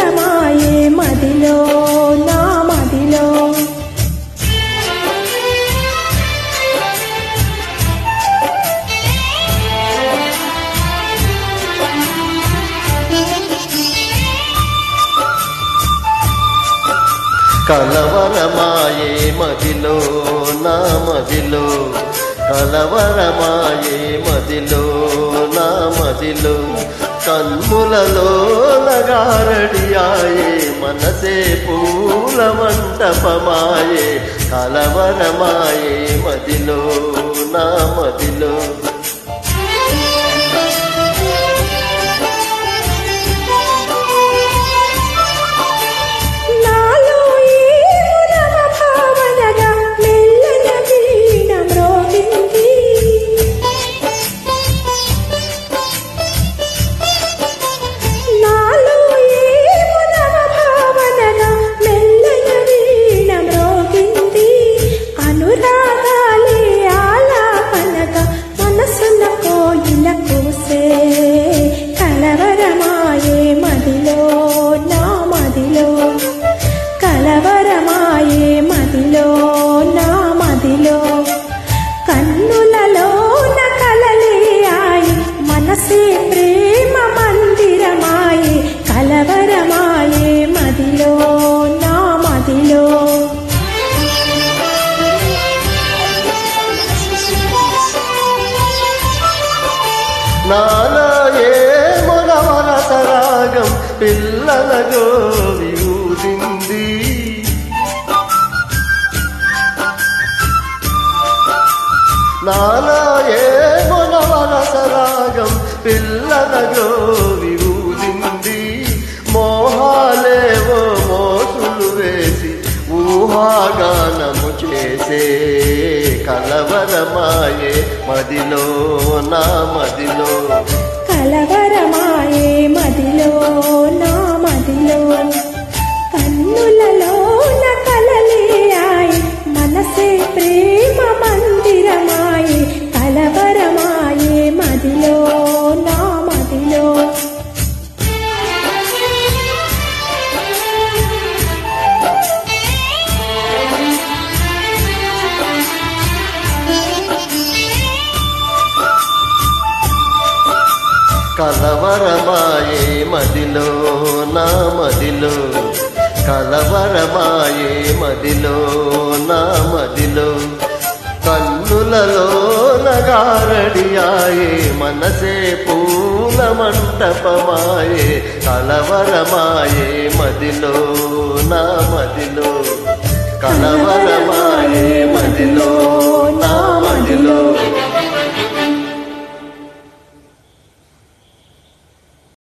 కలవరమాయే మదిలో నా మదిలో కలవరమాయే మదిలో నా మదిలో కలవరమాయే మదిలో నా మదిలో కన్నులలో నగారడియాయే మనసే పూల మంటపమాయే కలవరమాయే మదిలో నా మదిలో కలవరమాయే మదిలో నా మదిలో కన్నులలో కలలే ఆయి మనసే ప్రేమ మందిరమాయే కలవరమాయే మదిలో నా మదిలో నాలయే మొనవరసరాగం పిల్లల గోవి ఊదింది నాలయే మొనవరసరాగం పిల్లల గోవి ఊదింది మోహాలేవో మోసులు వేసి ఊహాగానము చేసే కలవరమాయే మదిలో నా మదిలో కలవరమాయే మదిలో నా మదిలో కన్నులలో కలలే ఆయి మనసే ప్రేమ మందిరమాయే కలవరమాయే మదిలో నా మదిలో కలవరమాయే మదిలో నా మదిలో కలవరమాయే మదిలో నా మదిలో కన్నులలో నగారడియాయే మనసే పూల మంటపమాయే కలవరమాయే మదిలో నా మదిలో కలవరమాయే మదిలో